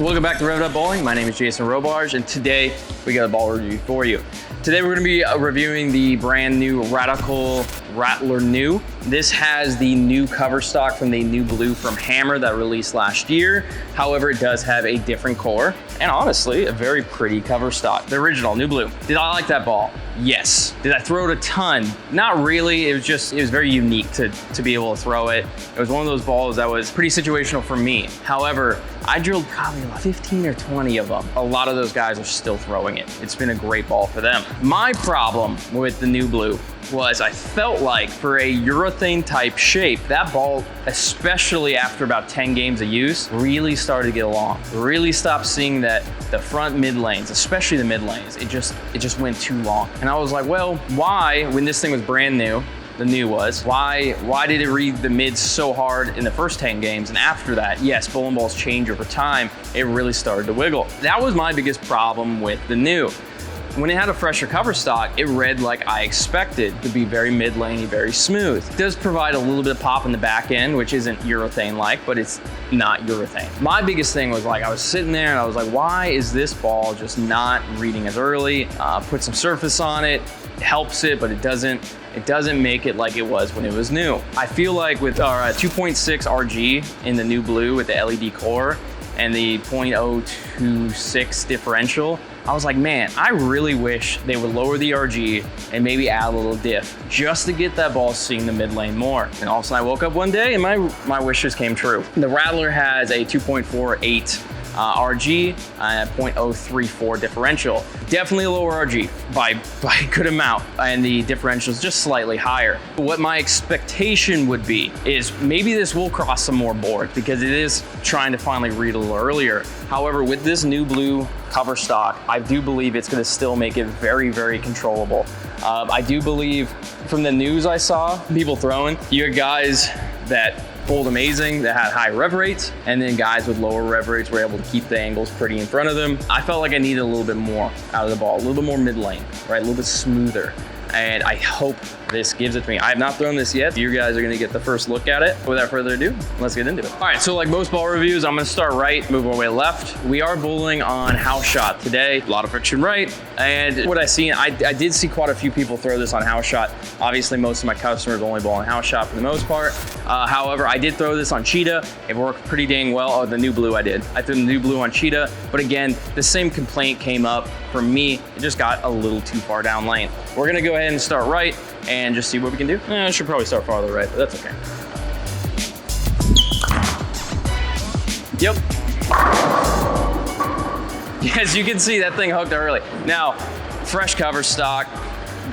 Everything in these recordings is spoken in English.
Welcome back to Rev It Up Bowling. My name is Jayson Robarge, and today we got a ball review for you. Today we're going to be reviewing the brand new Rattler NU. This has the new cover stock from the new blue from Hammer that released last year. However, it does have a different core and honestly a very pretty cover stock. The original new blue. Did I like that ball? Yes. Did I throw it a ton? Not really. It was very unique to be able to throw it. It was one of those balls that was pretty situational for me. However, I drilled probably about 15 or 20 of them. A lot of those guys are still throwing it. It's been a great ball for them. My problem with the new blue was I felt like for a urethane type shape, that ball, especially after about 10 games of use, really started to get long. Really stopped seeing that the front mid lanes, especially the mid lanes, it just went too long. And I was like, well, why, when this thing was brand new, the new was, why did it read the mids so hard in the first 10 games? And after that, yes, bowling balls change over time. It really started to wiggle. That was my biggest problem with the new. When it had a fresher cover stock, it read like I expected to be very mid-laney, very smooth. It does provide a little bit of pop in the back end, which isn't urethane-like, but it's not urethane. My biggest thing was like, I was sitting there and I was like, why is this ball just not reading as early? Put some surface on it, helps it, but it doesn't make it like it was when it was new. I feel like with our 2.6 RG in the new blue with the LED core and the 0.026 differential, I was like, man, I really wish they would lower the RG and maybe add a little diff just to get that ball seeing the mid lane more. And all of a sudden I woke up one day and my wishes came true. The Rattler has a 2.48 RG and a 0.034 differential. Definitely a lower RG by a good amount, and the differential is just slightly higher. What my expectation would be is maybe this will cross some more boards because it is trying to finally read a little earlier. However, with this new blue cover stock, I do believe it's gonna still make it very, very controllable. I do believe from the news I saw, people throwing, you had guys that bowled amazing, that had high rev rates, and then guys with lower rev rates were able to keep the angles pretty in front of them. I felt like I needed a little bit more out of the ball, a little bit more mid lane, right? A little bit smoother. And I hope this gives it to me. I have not thrown this yet. You guys are gonna get the first look at it. Without further ado, let's get into it. All right, so like most ball reviews, I'm gonna start right, move our way left. We are bowling on house shot today. A lot of friction right. And what I see, I did see quite a few people throw this on house shot. Obviously, most of my customers only bowl on house shot for the most part. However, I did throw this on cheetah. It worked pretty dang well. Oh, the new blue I did. I threw the new blue on cheetah. But again, the same complaint came up for me. It just got a little too far down lane. We're gonna go ahead and start right and just see what we can do. I should probably start farther right, but that's okay. Yep. As you can see, that thing hooked early. Now, fresh cover stock,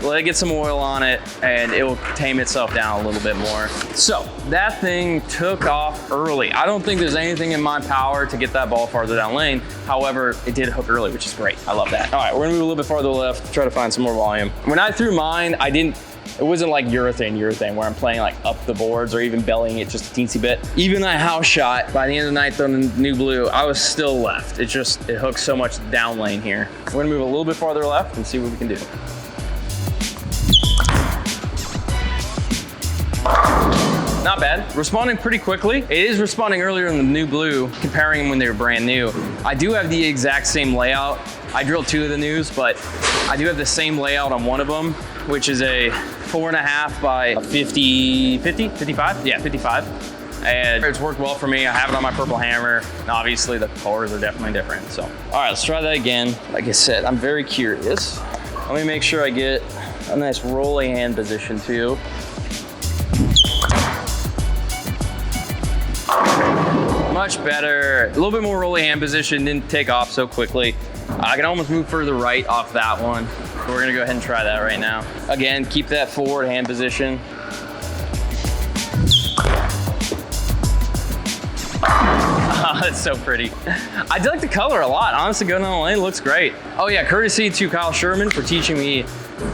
let it get some oil on it and it will tame itself down a little bit more. So that thing took off early. I don't think there's anything in my power to get that ball farther down lane. However, it did hook early, which is great. I love that. All right, we're gonna move a little bit farther left, try to find some more volume. When I threw mine, it wasn't like urethane where I'm playing like up the boards or even bellying it just a teensy bit. Even that house shot, by the end of the night on the new blue, I was still left. It hooks so much down lane here. We're gonna move a little bit farther left and see what we can do. Not bad. Responding pretty quickly. It is responding earlier in the new blue, comparing them when they were brand new. I do have the exact same layout. I drilled two of the news, but I do have the same layout on one of them, which is a 4.5 by 55? Yeah, 55. And it's worked well for me. I have it on my purple hammer. And obviously the cores are definitely different. So, all right, let's try that again. Like I said, I'm very curious. Let me make sure I get a nice rolling hand position too. Much better. A little bit more rolling hand position, didn't take off so quickly. I can almost move further right off that one. We're gonna go ahead and try that right now. Again, keep that forward hand position. Oh, that's so pretty. I do like the color a lot. Honestly, going on the lane looks great. Oh yeah, courtesy to Kyle Sherman for teaching me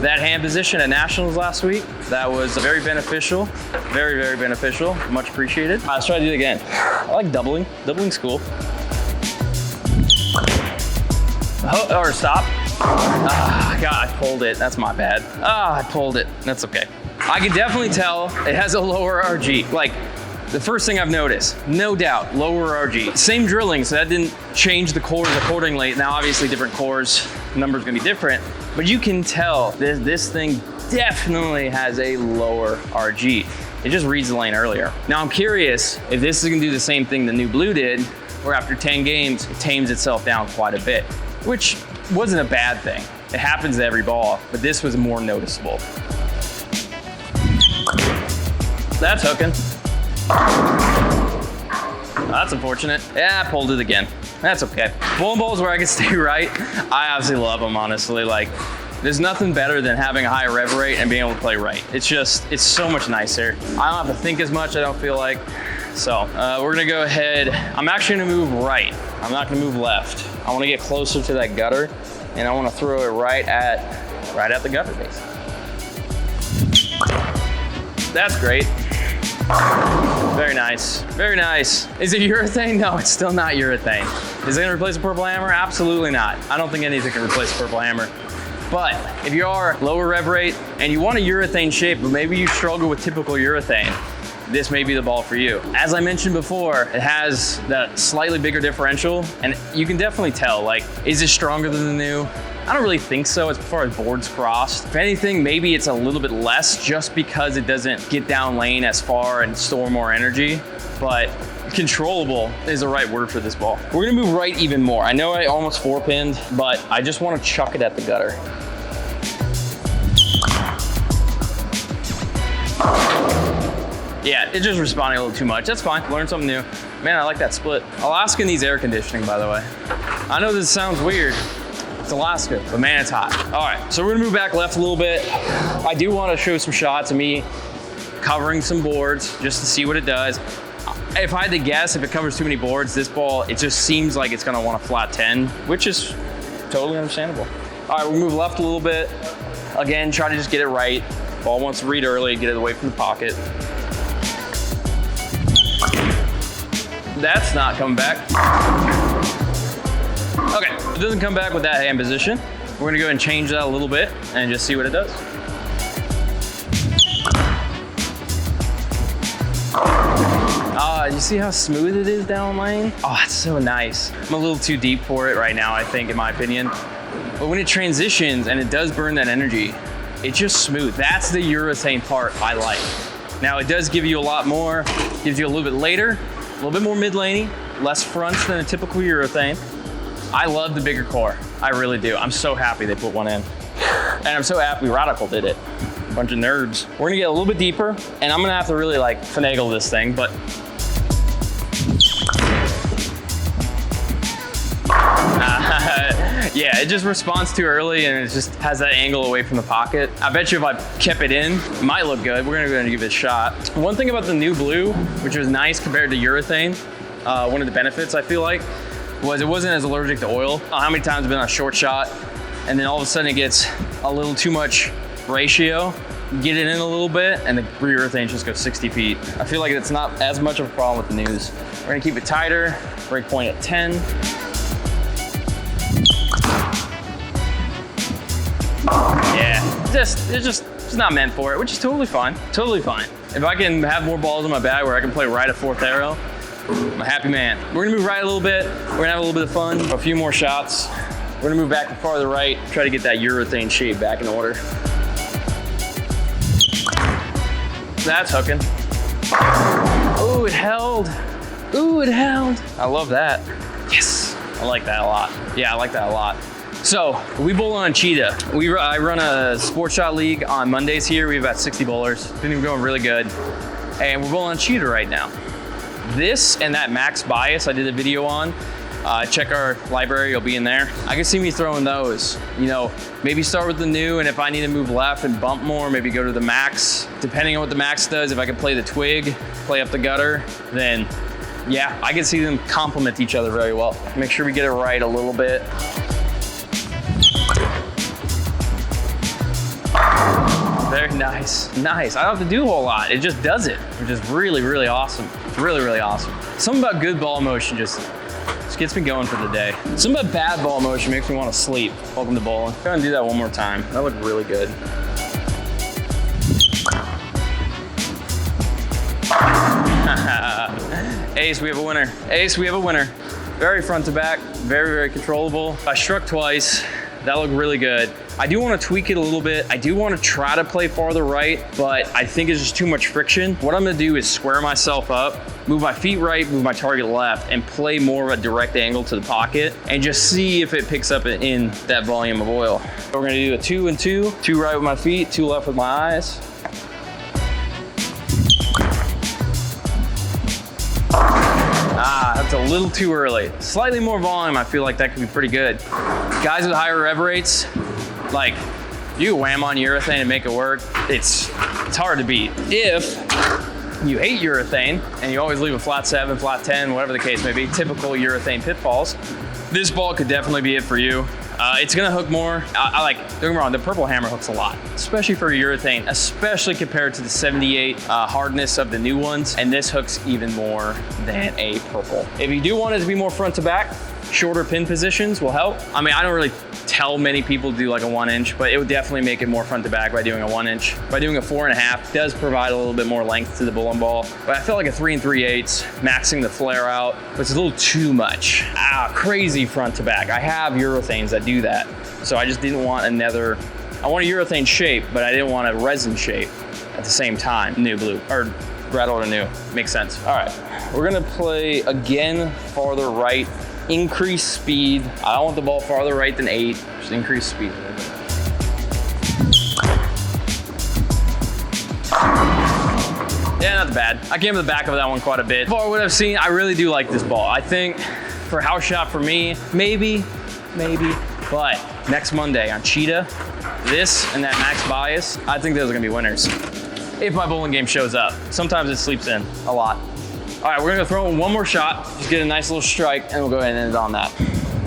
that hand position at Nationals last week. That was very beneficial. Very, very beneficial. Much appreciated. All right, let's try to do it again. I like doubling. Doubling's cool. Or stop. God, I pulled it. That's my bad. I pulled it. That's okay. I can definitely tell it has a lower RG. Like, The first thing I've noticed, no doubt, lower RG. Same drilling, so that didn't change the cores accordingly. Now, obviously, different cores, numbers gonna be different, but you can tell this thing definitely has a lower RG. It just reads the lane earlier. Now, I'm curious if this is gonna do the same thing the new blue did, where after 10 games, it tames itself down quite a bit, which wasn't a bad thing. It happens to every ball, but this was more noticeable. That's hooking. That's unfortunate. Yeah, I pulled it again. That's okay. Bowling balls where I can stay right, I absolutely love them, honestly. Like, there's nothing better than having a high rev rate and being able to play right. It's so much nicer. I don't have to think as much, I don't feel like. So we're gonna go ahead. I'm actually gonna move right. I'm not gonna move left. I wanna get closer to that gutter, and I wanna throw it right at the gutter base. That's great. Very nice, very nice. Is it urethane? No, it's still not urethane. Is it gonna replace a purple hammer? Absolutely not. I don't think anything can replace a purple hammer. But if you are lower rev rate and you want a urethane shape, but maybe you struggle with typical urethane, this may be the ball for you. As I mentioned before, it has that slightly bigger differential, and you can definitely tell, like, is it stronger than the new? I don't really think so as far as boards crossed. If anything, maybe it's a little bit less just because it doesn't get down lane as far and store more energy, but controllable is the right word for this ball. We're gonna move right even more. I know I almost 4-pinned, but I just wanna chuck it at the gutter. Yeah, it's just responding a little too much. That's fine, learn something new. Man, I like that split. Alaska needs air conditioning, by the way. I know this sounds weird. It's Alaska, but man, it's hot. All right, so we're gonna move back left a little bit. I do wanna show some shots of me covering some boards just to see what it does. If I had to guess, if it covers too many boards, this ball, it just seems like it's gonna want a flat 10, which is totally understandable. All right, we'll move left a little bit. Again, try to just get it right. Ball wants to read early, get it away from the pocket. That's not coming back. Okay, if it doesn't come back with that hand position, we're gonna go ahead and change that a little bit and just see what it does. You see how smooth it is down lane? Oh, it's so nice. I'm a little too deep for it right now, I think, in my opinion. But when it transitions and it does burn that energy, it's just smooth. That's the urethane part I like. Now, it does give you a lot more, gives you a little bit later, a little bit more mid-laney, less fronts than a typical urethane. I love the bigger core. I really do. I'm so happy they put one in. And I'm so happy Radical did it. Bunch of nerds. We're gonna get a little bit deeper, and I'm gonna have to really like finagle this thing, but yeah, it just responds too early and it just has that angle away from the pocket. I bet you if I kept it in, it might look good. We're gonna go ahead and give it a shot. One thing about the new blue, which was nice compared to urethane, one of the benefits I feel like, was it wasn't as allergic to oil. How many times I've been on a short shot and then all of a sudden it gets a little too much ratio, get it in a little bit and the urethane just goes 60 feet. I feel like it's not as much of a problem with the news. We're gonna keep it tighter, break point at 10. Yeah, it's not meant for it, which is totally fine, totally fine. If I can have more balls in my bag where I can play right at 4th arrow, I'm a happy man. We're gonna move right a little bit. We're gonna have a little bit of fun, a few more shots. We're gonna move back to farther right, try to get that urethane shape back in order. That's hooking. Oh, it held. Ooh, it held. I love that. Yes, I like that a lot. Yeah, I like that a lot. So we bowl on Cheetah. I run a sports shot league on Mondays here. We have about 60 bowlers. Been going really good. And we're bowling on Cheetah right now. This and that max bias I did a video on. Check our library, you'll be in there. I can see me throwing those. You know, maybe start with the new, and if I need to move left and bump more, maybe go to the max. Depending on what the max does, if I can play the twig, play up the gutter, then yeah, I can see them complement each other very well. Make sure we get it right a little bit. Very nice, nice. I don't have to do a whole lot. It just does it, which is really, really awesome. Really, really awesome. Something about good ball motion just gets me going for the day. Something about bad ball motion makes me want to sleep. Welcome to bowling. Go ahead and do that one more time. That looked really good. Ace, we have a winner. Ace, we have a winner. Very front to back, very, very controllable. I struck twice. That looked really good. I do want to tweak it a little bit. I do want to try to play farther right, but I think it's just too much friction. What I'm gonna do is square myself up, move my feet right, move my target left, and play more of a direct angle to the pocket, and just see if it picks up in that volume of oil. We're gonna do a 2 and 2, 2 right with my feet, 2 left with my eyes. That's a little too early. Slightly more volume, I feel like that could be pretty good. Guys with higher rev rates, like, you wham on urethane and make it work, it's hard to beat. If you hate urethane and you always leave a flat 7, flat 10, whatever the case may be, typical urethane pitfalls, this ball could definitely be it for you. It's gonna hook more. I like, don't get me wrong, the purple hammer hooks a lot, especially for urethane, especially compared to the 78 hardness of the new ones. And this hooks even more than a purple. If you do want it to be more front to back, shorter pin positions will help. I mean, I don't really tell many people to do like a 1 inch, but it would definitely make it more front to back by doing a 1 inch. By doing a 4.5 does provide a little bit more length to the bowling ball, but I feel like a 3 3/8, maxing the flare out, but it's a little too much. Crazy front to back. I have urethanes that do that, so I just didn't want another. I want a urethane shape, but I didn't want a resin shape at the same time. New blue, or Rattler NU, makes sense. All right, we're gonna play again farther right. Increase speed. I don't want the ball farther right than 8. Just increase speed a little bit. Yeah, not bad. I came to the back of that one quite a bit. For what I've seen, I really do like this ball. I think for house shot for me, maybe. But next Monday on Cheetah, this and that max bias, I think those are gonna be winners. If my bowling game shows up. Sometimes it sleeps in a lot. All right, we're gonna throw in one more shot, just get a nice little strike, and we'll go ahead and end it on that.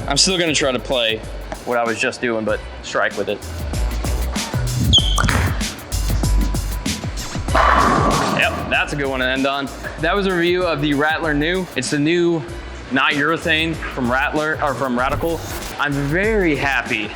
I'm still gonna try to play what I was just doing, but strike with it. Yep, that's a good one to end on. That was a review of the Rattler NU. It's the new, not urethane from Rattler, or from Radical. I'm very happy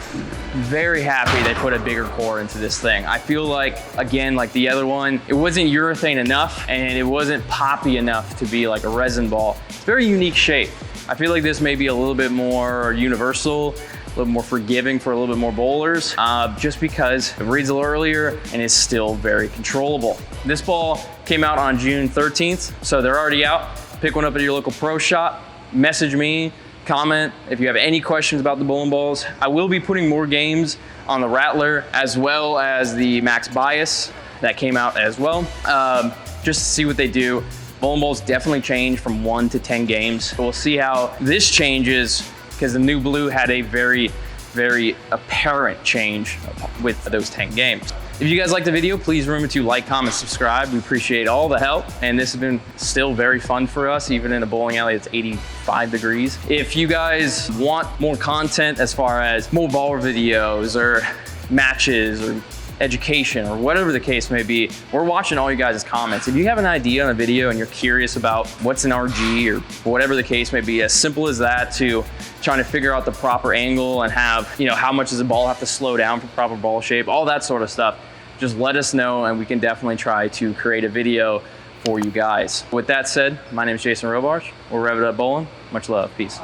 they put a bigger core into this thing. I feel like, again, like the other one, it wasn't urethane enough and it wasn't poppy enough to be like a resin ball. It's a very unique shape. I feel like this may be a little bit more universal, a little more forgiving for a little bit more bowlers, just because it reads a little earlier and is still very controllable. This ball came out on June 13th, so they're already out. Pick one up at your local pro shop, message me, comment if you have any questions about the bowling balls. I will be putting more games on the Rattler as well as the Max Bias that came out as well, just to see what they do. Bowling balls definitely change from 1 to 10 games. We'll see how this changes, because the new blue had a very, very apparent change with those 10 games. If you guys liked the video, please remember to like, comment, subscribe. We appreciate all the help. And this has been still very fun for us, even in a bowling alley that's 85 degrees. If you guys want more content as far as more baller videos or matches or education or whatever the case may be, we're watching all you guys' comments. If you have an idea on a video and you're curious about what's an RG or whatever the case may be, as simple as that to trying to figure out the proper angle and have, you know, how much does the ball have to slow down for proper ball shape, all that sort of stuff, just let us know and we can definitely try to create a video for you guys. With that said, my name is Jayson Robarge. We're Rev It Up Bowling. Much love, peace.